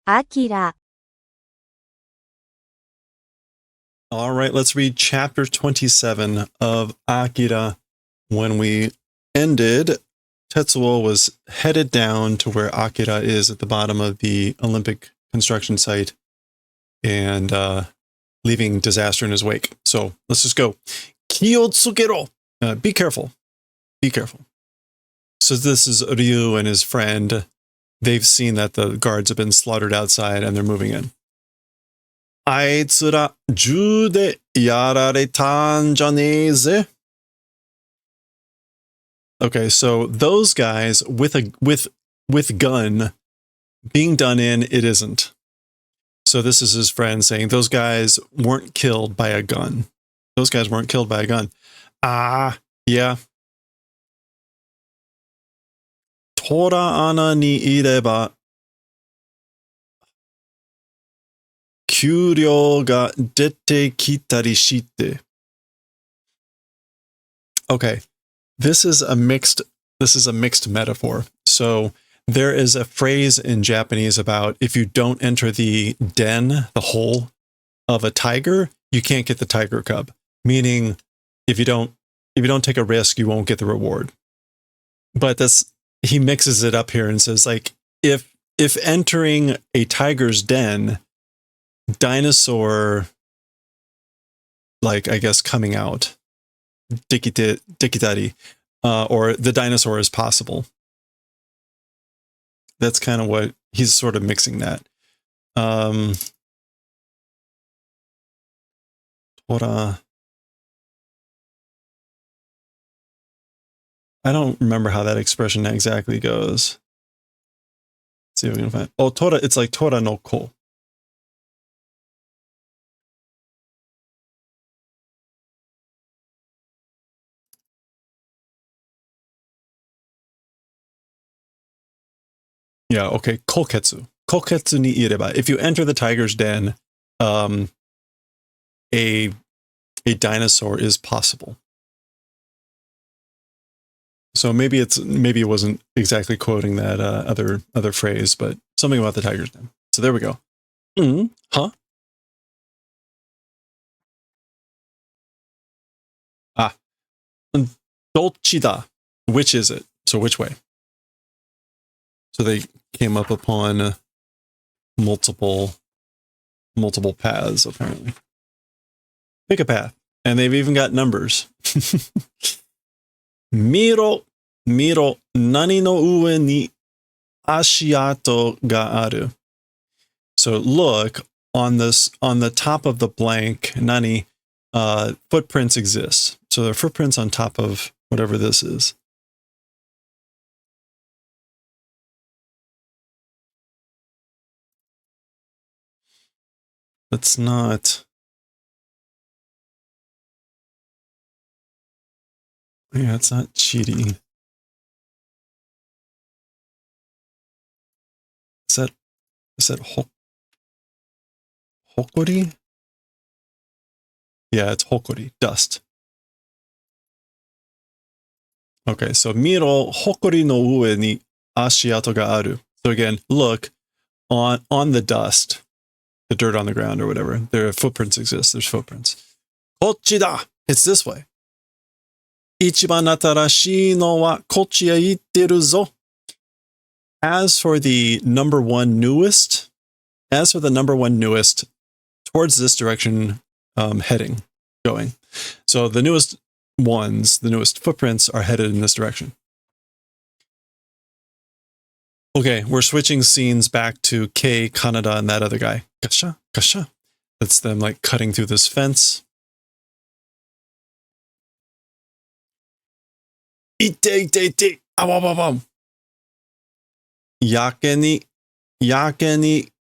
Akira. All right, let's read chapter 27 of Akira. When we ended, Tetsuo was headed down to where Akira is at the bottom of the Olympic construction site and leaving disaster in his wake. So let's just go. Kiyotsugero. Be careful. Be careful. So this is Ryu and his friend. They've seen that the guards have been slaughtered outside and they're moving in. あいつら銃でやられたんじゃねえぜ. Okay, so those guys with gun being done in, it isn't. So this is his friend saying those guys weren't killed by a gun. Those guys weren't killed by a gun. Yeah. 虎穴にいれば給料が出てきたりして. Okay, this is a mixed metaphor. So there is a phrase in Japanese about if you don't enter the den, the hole of a tiger, you can't get the tiger cub. Meaning, if you don't take a risk, you won't get the reward. But he mixes it up here and says, like, if entering a tiger's den, dinosaur, like, I guess, coming out, dikitari, or the dinosaur is possible. That's kind of what he's sort of mixing that. Tora. I don't remember how that expression exactly goes. Let's see if we can find. Oh, Tora, it's like Tora no ko. Yeah, okay. Koketsu. Koketsu ni ireba. If you enter the tiger's den, a dinosaur is possible. So maybe it wasn't exactly quoting that other phrase, but something about the tiger's den. So there we go. Huh? Dolchida. Which is it? So which way? So they came up upon multiple paths, apparently. Pick a path. And they've even got numbers. Miro, nani no ue ni ashiato ga aru. So look, on the top of the blank, nani, footprints exist. So there are footprints on top of whatever this is. That's not. Yeah, it's not cheating. Is that hokori? Yeah, it's hokori, dust. Okay, so miro hokori no ue ni ashiato ga aru. So again, look on the dust, the dirt on the ground or whatever. There are footprints exist. There's footprints. Kochi da. It's this way. Ichiban atarashii no wa kochi e itteru zo. As for the number one newest, towards this direction, going. So the newest footprints are headed in this direction. Okay, we're switching scenes back to Kei, Kanada, and that other guy. Kasha. That's them like cutting through this fence. Ite. Awam. Yake ni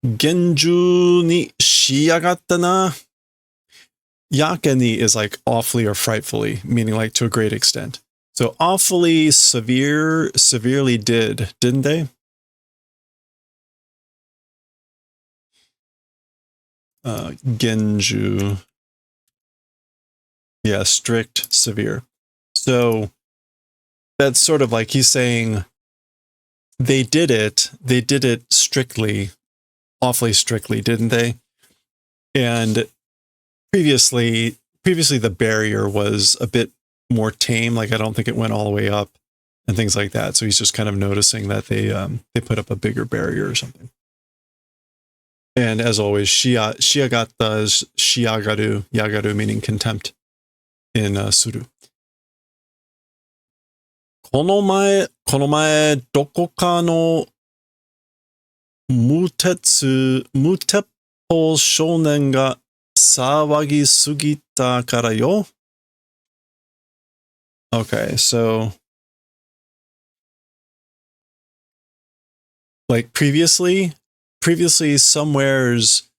genju ni shiagatta na. Yake ni is like awfully or frightfully, meaning like to a great extent. So awfully severely didn't they? Genju. Yeah, strict, severe. So that's sort of like he's saying they did it strictly, awfully strictly, didn't they? And previously the barrier was a bit more tame. Like I don't think it went all the way up and things like that. So he's just kind of noticing that they put up a bigger barrier or something. And as always, shiagata is shiagaru, yagaru meaning contempt in suru. この前どこかの無鉄砲少年が騒ぎすぎたからよ. Okay, so like previously somewhere's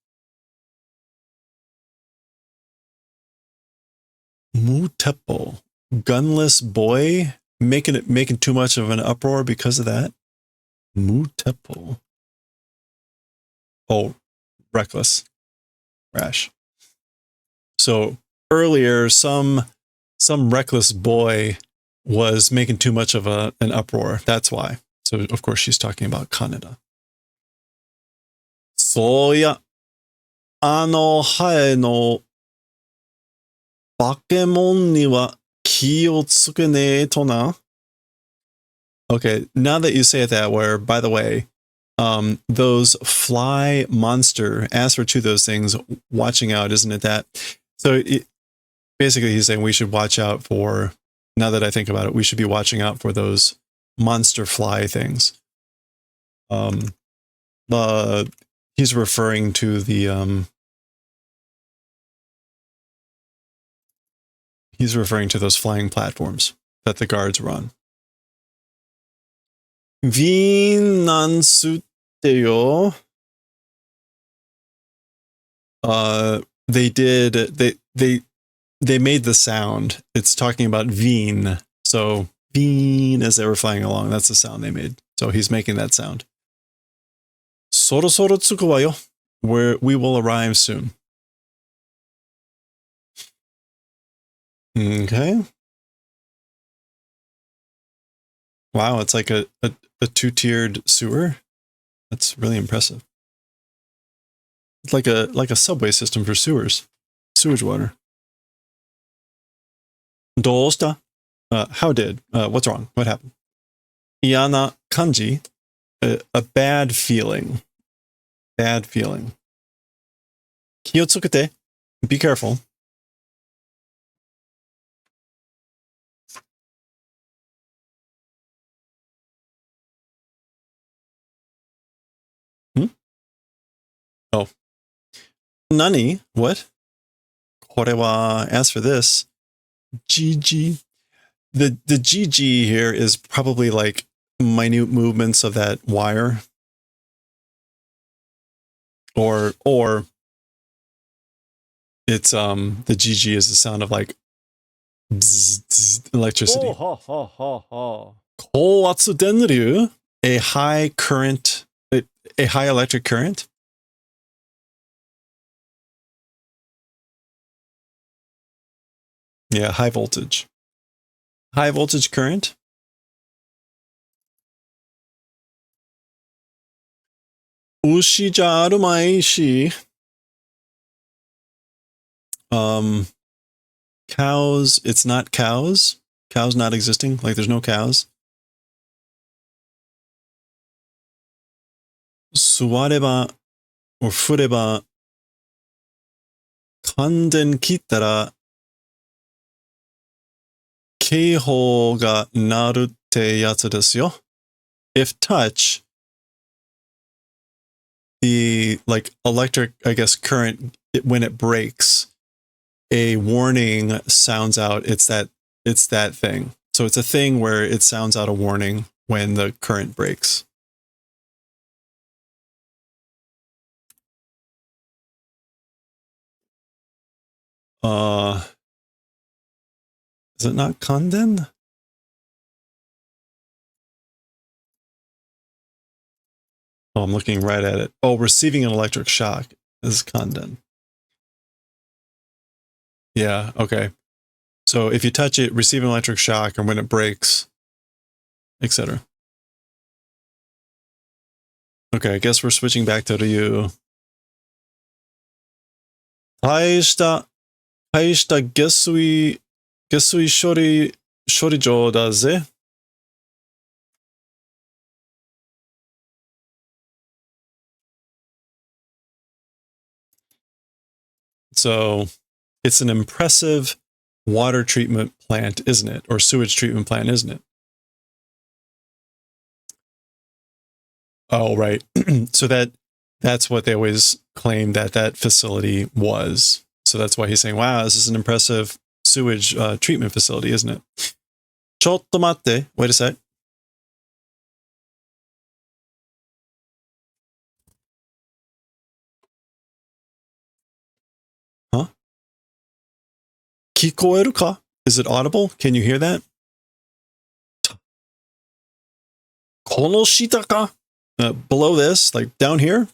Mutepo, gunless boy, making too much of an uproar because of that. Mutepo. Oh, reckless, rash. So earlier, some reckless boy was making too much of an uproar. That's why. So of course she's talking about Kaneda. そうや、あのハエの化け物には気をつけねえとな. Okay, now that you say it that way, by the way, those fly monster, as for two of those things, watching out, isn't it that? So basically he's saying we should watch out for, now that I think about it, we should be watching out for those monster fly things. He's referring to the, he's referring to those flying platforms that the guards were on. ヴィーナンスってよ. They made the sound. It's talking about Veen. So Veen as they were flying along. That's the sound they made. So he's making that sound. そろそろ着くわよ. We will arrive soon. Okay. Wow, it's like a two-tiered sewer. That's really impressive. It's like a subway system for sewage water. どうした? How did? What's wrong? What happened? 嫌なkanji. A bad feeling. Bad feeling. 気をつけて. Be careful. Oh. Nani? What? これは, as for this, GG. The GG here is probably like minute movements of that wire. Or it's the GG is the sound of like bzz, bzz, electricity. 高圧電流? A high current, a high electric current? Yeah, high voltage. High voltage current? Ushi ja aru mai shi. Cows, it's not cows. Cows not existing, like there's no cows. 座れば or 振れば完全切ったら警報が鳴るってやつですよ. If touch, the like electric, I guess, current, when it breaks, a warning sounds out. It's that thing. So it's a thing where it sounds out a warning when the current breaks. Is it not Kanden? Oh, I'm looking right at it. Oh, receiving an electric shock. This is Kanden. Yeah, okay. So if you touch it, receive an electric shock, or when it breaks, etc. Okay, I guess we're switching back to Ryu. 大した下水処理場だぜ. So it's an impressive water treatment plant, isn't it? Or sewage treatment plant, isn't it? Oh, right. So that's what they always claim that facility was. So that's why he's saying, wow, this is an impressive sewage treatment facility, isn't it? ちょっと待って. Wait a sec. Huh? 聞こえるか? Is it audible? Can you hear that? この下か? Below this, like down here?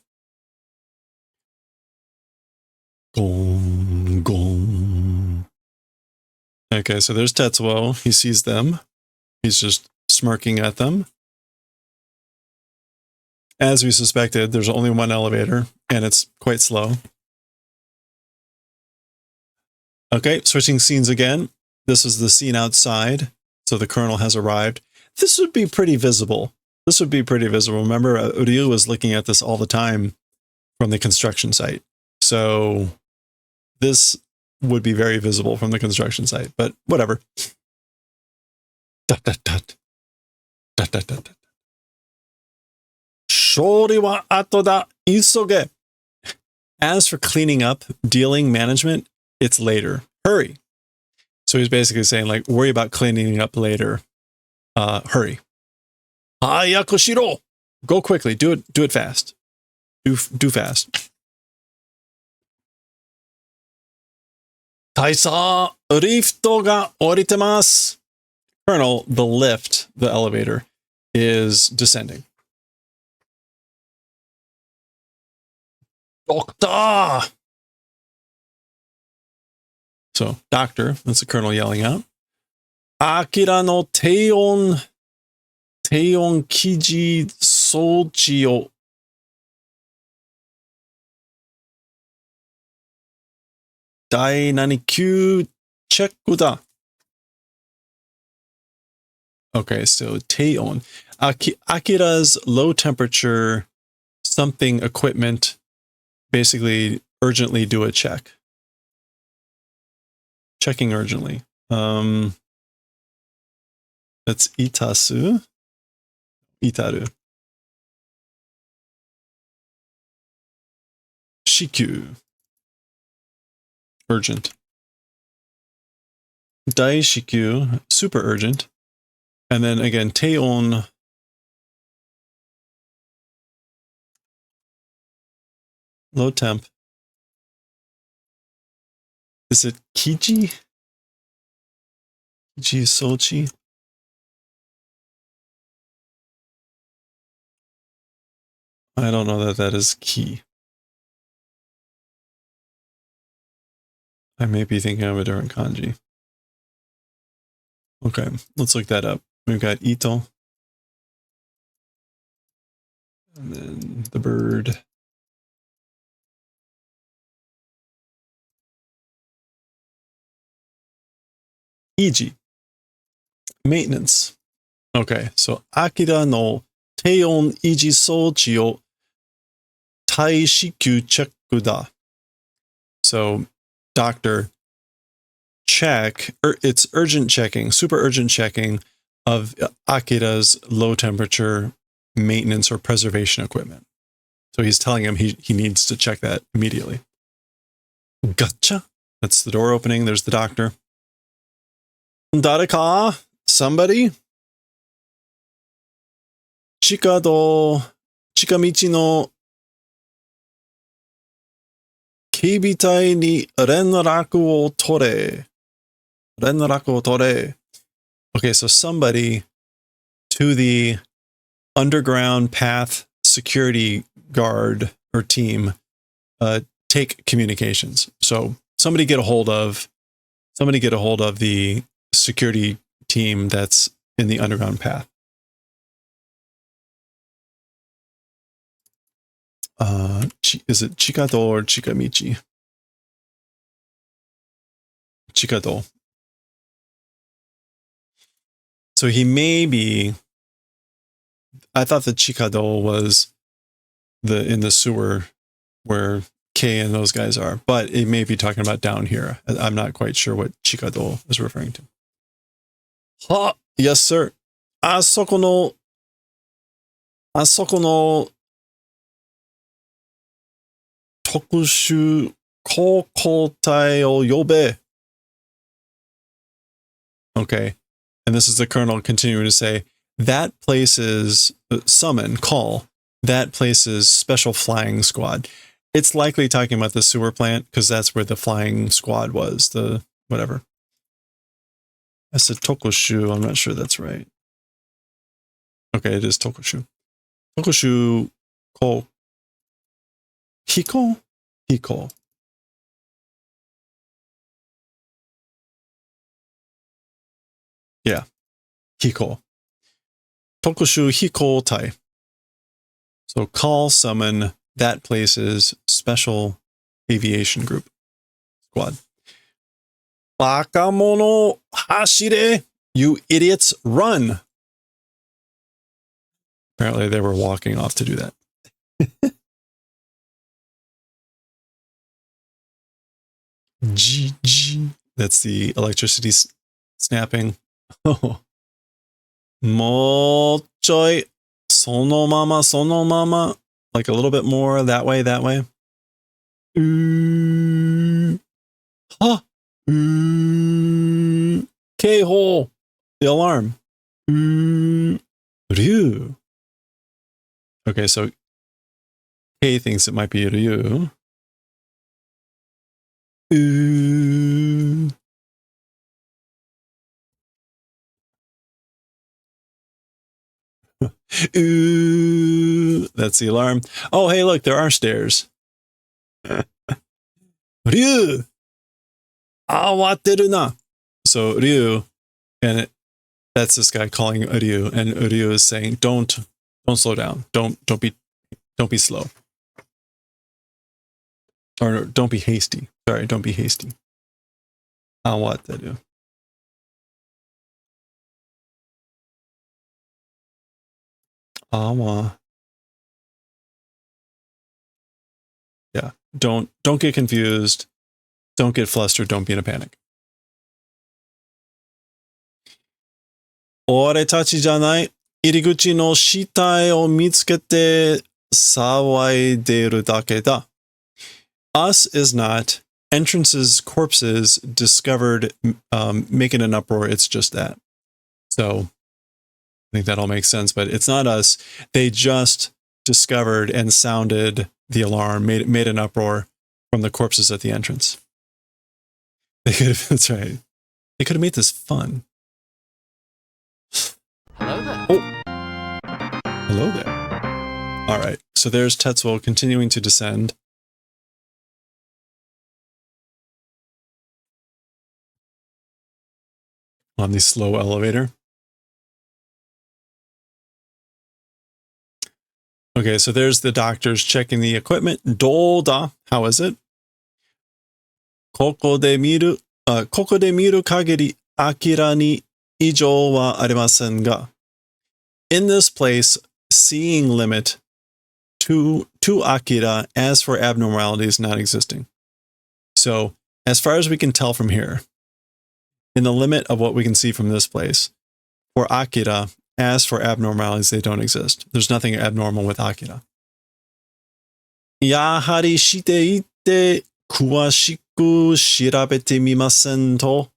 Gong, gong. Okay, so there's Tetsuo. He sees them. He's just smirking at them. As we suspected, there's only one elevator, and it's quite slow. Okay, switching scenes again. This is the scene outside. So the colonel has arrived. This would be pretty visible. Remember, Ryu was looking at this all the time from the construction site. So this would be very visible from the construction site, but whatever. Dot, dot, dot. Dot, dot, dot, dot. 処理は後だ。急げ. As for cleaning up, dealing, management, it's later. Hurry. So he's basically saying, like, worry about cleaning up later. Hurry. Hayaku shiro. Go quickly. Do it fast. Do fast. Taisa rifto ga oritemasu. Colonel, the lift, the elevator, is descending. Doctor! So, doctor, that's the colonel yelling out. Akira no teion kiji souchi o dai nani kyu chekku da. Okay, so teion. Akira's low temperature something equipment, basically urgently do a check. Checking urgently. That's itasu. Itaru. Shikyu. Urgent. Dai shikyu. Super urgent. And then again, teion. Low temp. Is it Kiji? Kiji Sochi? I don't know that is key. I may be thinking of a different kanji. Okay, let's look that up. We've got Ito. And then the bird. Iji. Maintenance. Okay, so Akira no teion iji souchi o taishikyu chekku da. So, doctor, check, it's urgent checking, super urgent checking of Akira's low temperature maintenance or preservation equipment. So he's telling him he needs to check that immediately. Gotcha. That's the door opening. There's the doctor. Dareka? Somebody? Chikamichi no keibitai ni renraku o tore. Renraku o tore. Okay, so somebody to the underground path security guard or team take communications. So somebody get a hold of the security team that's in the underground path. Is it Chikado or Chikamichi? Chikado. So he may be. I thought the Chikado was in the sewer where Kei and those guys are, but it may be talking about down here. I'm not quite sure what Chikado is referring to. Ha! Yes, sir. あそこの特殊高校隊を呼べ. Okay. And this is the colonel continuing to say, that place's summon, call, that place's special flying squad. It's likely talking about the sewer plant because that's where the flying squad was, the whatever. I said Tokushu, I'm not sure that's right. Okay, it is Tokushu. Tokushu ko Hiko? Hiko. Yeah. Hiko. Tokushu Hiko Tai. So call, summon, that place's special aviation group squad. Bakamono hashire! You idiots, run! Apparently they were walking off to do that. GG. That's the electricity snapping. Oh. Mo choi. Sono mama. Like a little bit more that way. Ha. Keiho. The alarm. Ryu. Okay, so Kei thinks it might be Ryu. That's the alarm. Oh, hey, look, there are stairs. Ryu! Awateru na. So Ryu, and that's this guy calling Ryu, and Ryu is saying, don't slow down. Don't be slow. Or don't be hasty. Sorry, don't be hasty. Awateru. Awa. Yeah. Don't get confused. Don't get flustered. Don't be in a panic. Ore tachi janai. Iriguchi no shitai o mitsukete sawaideru dake da. Us is not. Entrances, corpses discovered, making an uproar. It's just that. So I think that all makes sense, but it's not us. They just discovered and sounded the alarm, made an uproar from the corpses at the entrance. They could have, that's right. They could have made this fun. Hello there. Oh. Hello there. All right. So there's Tetsuo continuing to descend. On the slow elevator. Okay, so there's the doctors checking the equipment. Doda, how is it? Koko de miru kagiri akira ni ijou wa arimasen ga. In this place, seeing limit to Akira, as for abnormalities not existing. So, as far as we can tell from here, in the limit of what we can see from this place, for Akira, as for abnormalities, they don't exist. There's nothing abnormal with Akira. Yahari shite ite kuwashiku shirabete mimasen to.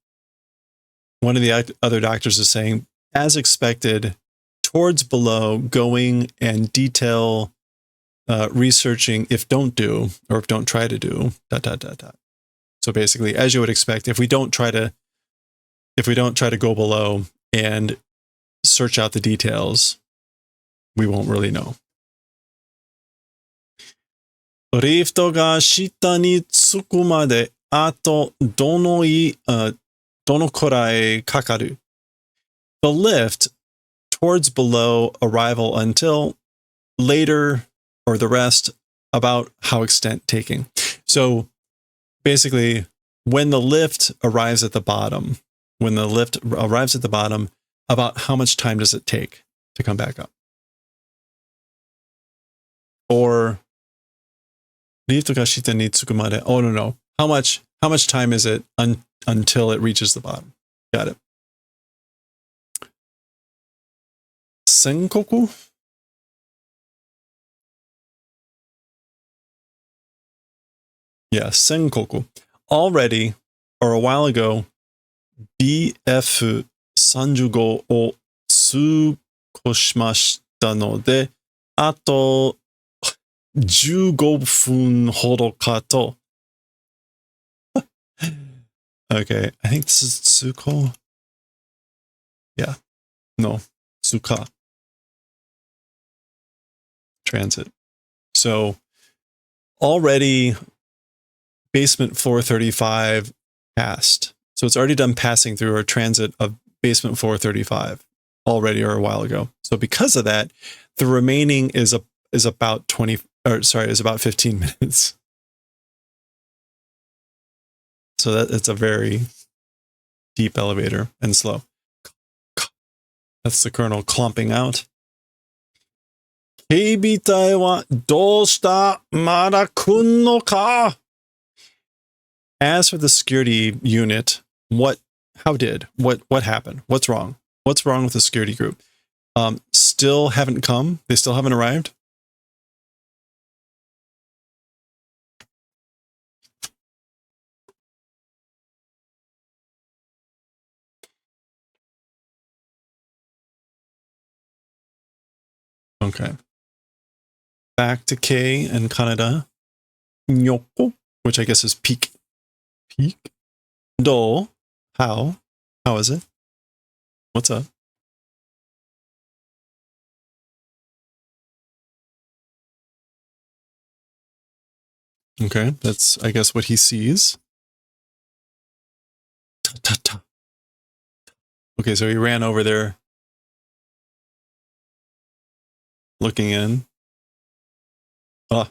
One of the other doctors is saying, as expected, towards below, going and detail researching if don't do, or if don't try to do, ... So basically, as you would expect, if we don't try to go below and search out the details, we won't really know. Rifto ga shita ni tsuku made ato dono korai kakaru. The lift towards below arrival until later, or the rest, about how extent taking. So basically, when the lift arrives at the bottom, about how much time does it take to come back up? Or liftが下に着くまで. Oh no. How much time is it until it reaches the bottom? Got it. Senkoku? Yeah, senkoku. Already, or a while ago, BF35 を通過しましたので、あと15分ほどかと。Okay, I think this is Tsuko. Yeah. No, Tsuka. Transit. So already basement floor 35 passed. So it's already done passing through a transit of basement floor 35 already or a while ago. So because of that, the remaining is about 15 minutes. So it's a very deep elevator and slow. That's the colonel clumping out. 警備隊はどうした？まだ来んのか? As for the security unit, what happened? What's wrong? What's wrong with the security group? Still haven't come? They still haven't arrived? Okay. Back to K and Kanada. Nyoko, which I guess is peak. Peak? Do. How? How is it? What's up? Okay, that's, I guess, what he sees. Ta-ta-ta. Okay, so he ran over there, looking in. Ah,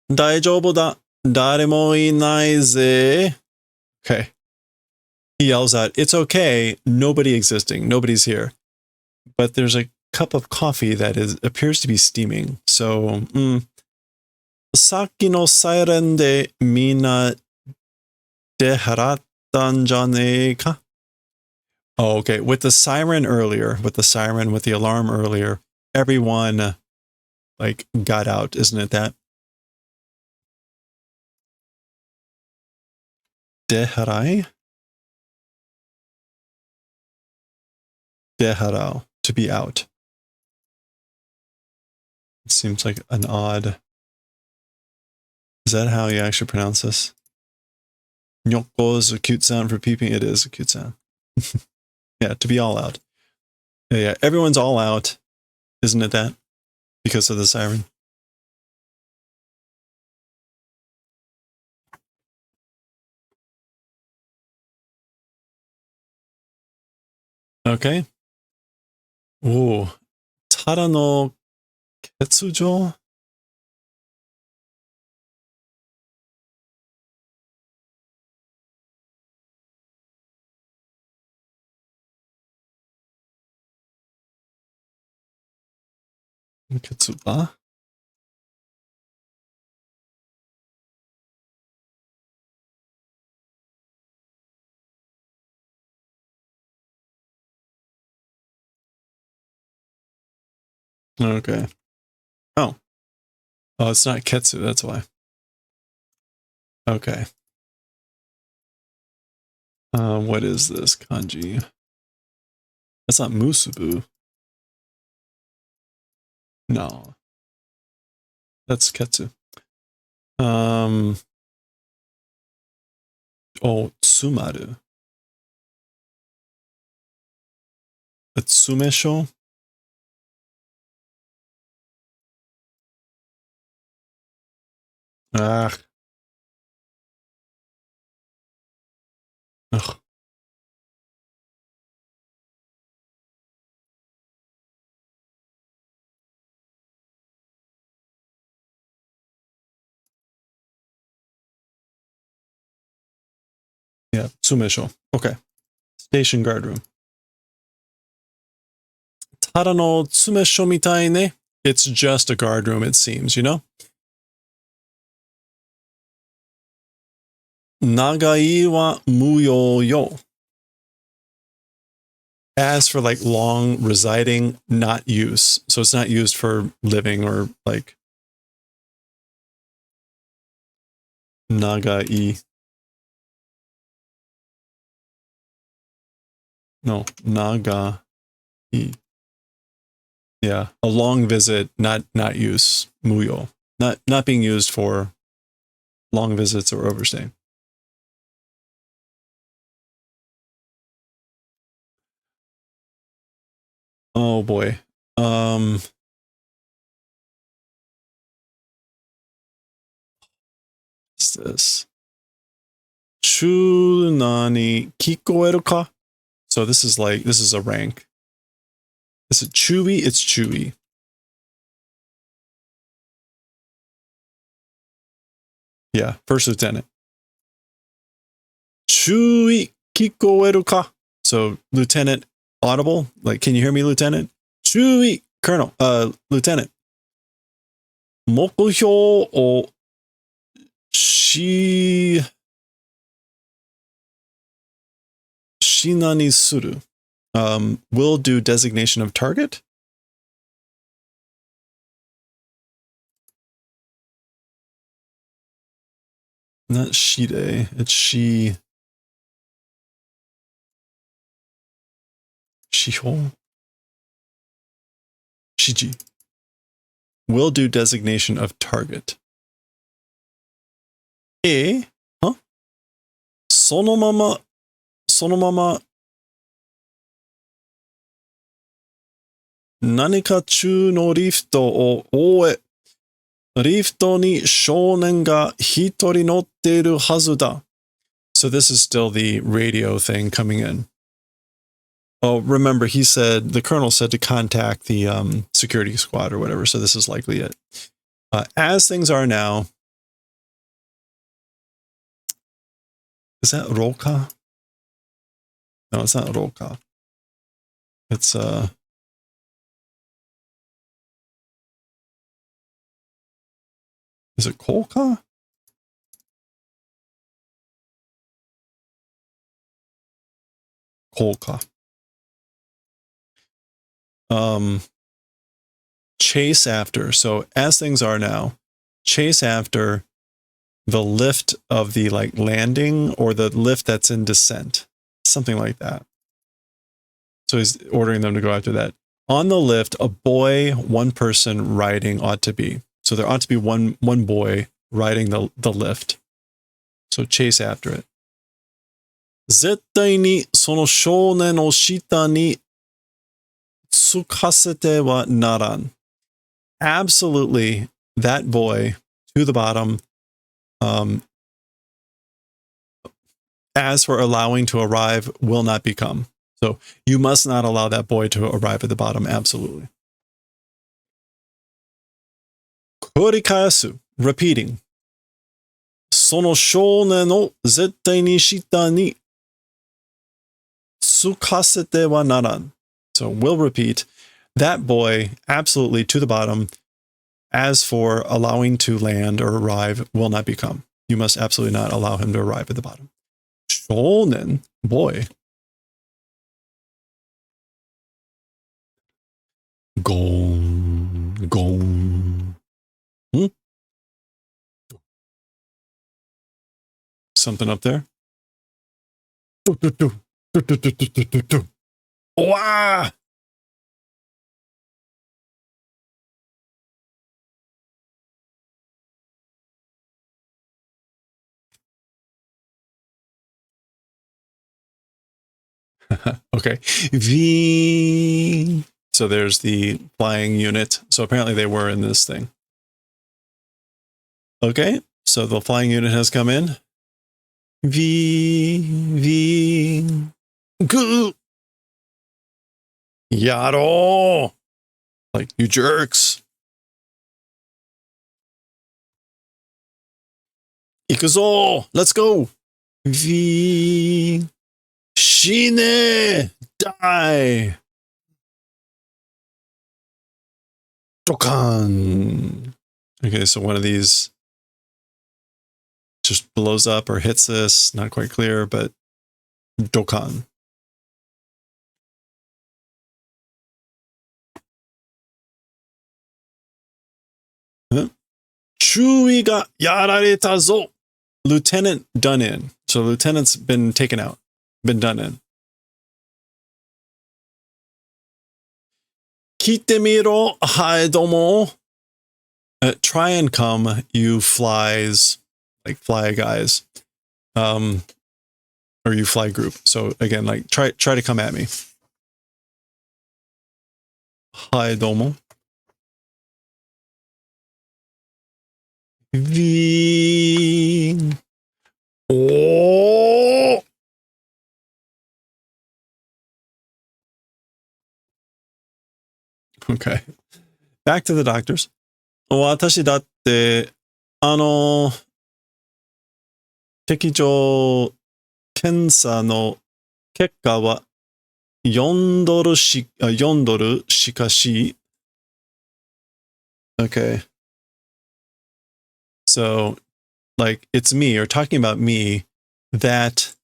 大丈夫だ。誰もいないぜ. Okay. He yells out, it's okay, nobody existing, nobody's here. But there's a cup of coffee that appears to be steaming. So, さっきのサイレンでみんな出払ったんじゃねえか? Oh, okay. With the alarm earlier, everyone got out, isn't it that? 出払い? 出払う, to be out. It seems like an odd... Is that how you actually pronounce this? Nyoko is a cute sound for peeping. It is a cute sound. Yeah, to be all out. Yeah, everyone's all out. Isn't it that? Because of the siren. Okay. Ooh. Tada no ketsujo? Ketsuba? Okay. Oh. Oh, it's not ketsu, that's why. Okay. What is this kanji? That's not musubu. No. That's ketsu. Oh, tsumaru. That's sumesho? Ah. Ugh. Tsumesho. Okay. Station guard room. Tada no tsumesho mitai ne. It's just a guard room, it seems, you know? Nagai wa muyo yo. As for like long residing, not use. So it's not used for living or like nagai. No, nagai. Yeah, a long visit, not use. Muyo. Not being used for long visits or overstaying. Oh boy. What's this? Chu nani kikoeru ka? So this is a rank. Is it Chewy? It's Chewy. Yeah, first lieutenant. Chewy kikoeru ka? So lieutenant audible? Like, can you hear me, lieutenant? Chewy, colonel, lieutenant. Mokuhyo o shinani suru. Will do designation of target. Not shide, it's shiho. Shiji. Will do designation of target. Huh? そのまま何か中のリフトを追え。リフトに少年が一人乗っているはずだ. So this is still the radio thing coming in. Oh, remember, the colonel said to contact the security squad or whatever, so this is likely it. As things are now, is that Roka? No, it's not Roka. It's, is it Kolka? Kolka. Chase after. So as things are now, chase after the lift of the like landing or the lift that's in descent. Something like that. So he's ordering them to go after that. On the lift, a boy, one person riding ought to be. So there ought to be one boy riding the lift. So chase after it. 絶対にその少年を下につかせてはならん. Absolutely, that boy to the bottom. As for allowing to arrive, will not become. So you must not allow that boy to arrive at the bottom. Absolutely. 繰り返す repeating. その少年を絶対に下につかせてはならん. So we'll repeat. That boy, absolutely to the bottom. As for allowing to land or arrive, will not become. You must absolutely not allow him to arrive at the bottom. Shonen, boy. Gong, gong. Something up there? Wow! Okay. V. So there's the flying unit. So apparently they were in this thing. Okay. So the flying unit has come in. V. Goo. Yaro. Like, you jerks. Ikuzo. Let's go. V. Shine. Die. Dokan. Okay, so one of these just blows up or hits this. Not quite clear, but Dokan. Chui ga yarareta zo. Lieutenant done in. So lieutenant's been taken out. Been done in. Kite miro, hai domo. Try and come, you flies, like fly guys. Or you fly group. So again, like try to come at me. Hai domo. V. Oh. Okay. Back to the doctors. 私だって、適正検査の結果は4ドルしかし。Okay. So, like, it's me, or talking about me, that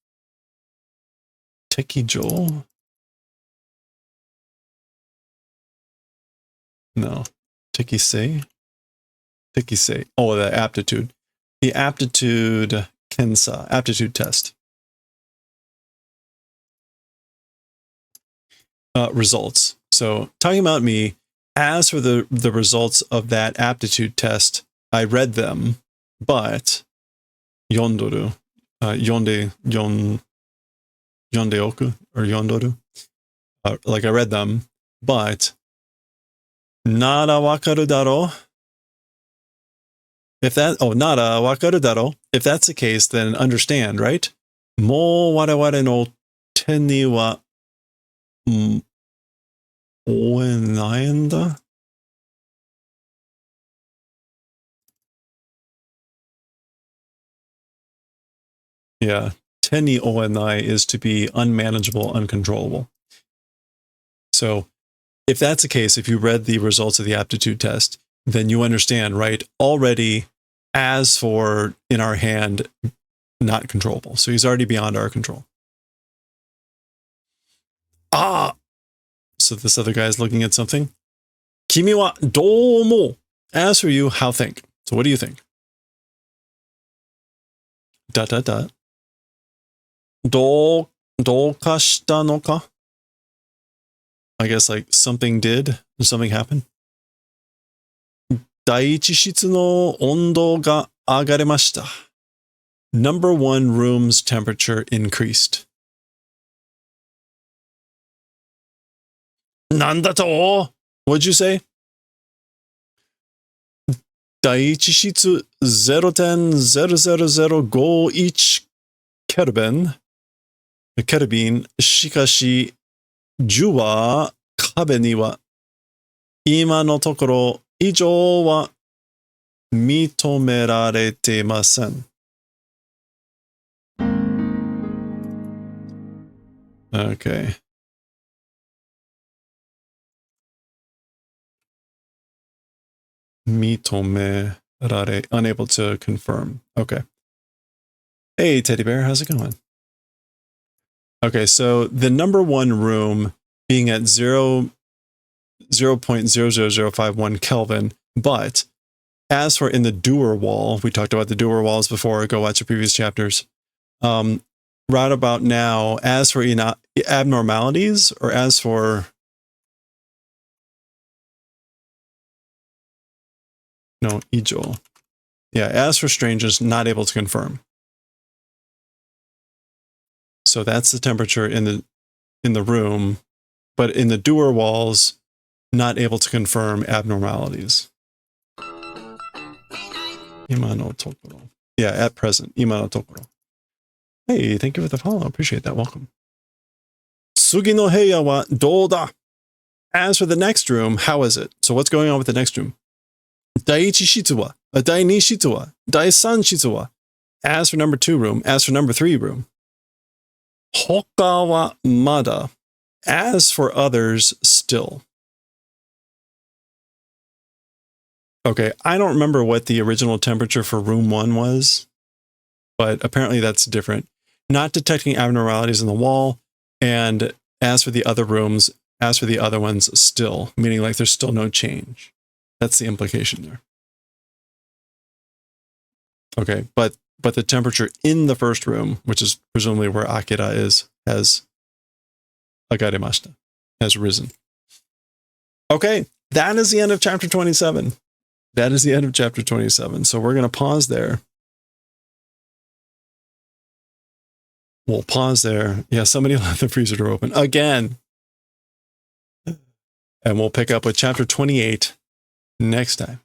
適正? No. Tekisei? Tekisei. Oh, the aptitude. The aptitude kensa, aptitude test. Results. So, talking about me, as for the results of that aptitude test, I read them, but yondoru, yondeoku, or yondoru, like I read them, but nara wakaru daro. If that, nara wakaru daro. If that's the case, then understand, right? Mo waraware no te ni wa oenai en da? Yeah, teni oenai is to be unmanageable, uncontrollable. So if that's the case, if you read the results of the aptitude test, then you understand, right? Already, as for in our hand, not controllable. So he's already beyond our control. Ah! So this other guy is looking at something. Kimi wa domo. As for you, how think? So what do you think? Dot, dot, dot. Do ka shita no ka? I guess like something did, something happened. Daiichi shitsu no ondo ga agaremashita. Number 1 room's temperature increased. Nanda to? What'd you say? Daiichi shitsu 0.00051 Kelvin. Kelvin. Shikashi 10は壁には今のところ以上は認められていません。Okay. Mitomerare, unable to confirm. Okay. Hey, Teddy Bear, how's it going? Okay, so the number 1 room being at 0.00051 Kelvin, but as for in the doer wall, we talked about the doer walls before, go watch the previous chapters. Right about now, as for abnormalities, or as for... No, ijo. Yeah, as for strangers, not able to confirm. So that's the temperature in the room, but in the doer walls, not able to confirm abnormalities. Ima no tokoro. Yeah, at present, ima no tokoro. Hey, thank you for the follow. Appreciate that. Welcome. Tsugi no heya wa dou da? As for the next room, how is it? So what's going on with the next room? Daiichi shitsu wa? Daini shitsu wa? Daisan shitsu wa? As for number 2 room, as for number 3 room, Hoka wa mada. As for others, still. Okay, I don't remember what the original temperature for room 1 was, but apparently that's different. Not detecting abnormalities in the wall, and as for the other rooms, as for the other ones, still, meaning like there's still no change. That's the implication there. Okay, but the temperature in the first room, which is presumably where Akira is, has agarimashita, has risen. Okay, that is the end of chapter 27. That is the end of chapter 27. So we're going to pause there. We'll pause there. Yeah, somebody left the freezer door open again. And we'll pick up with chapter 28 next time.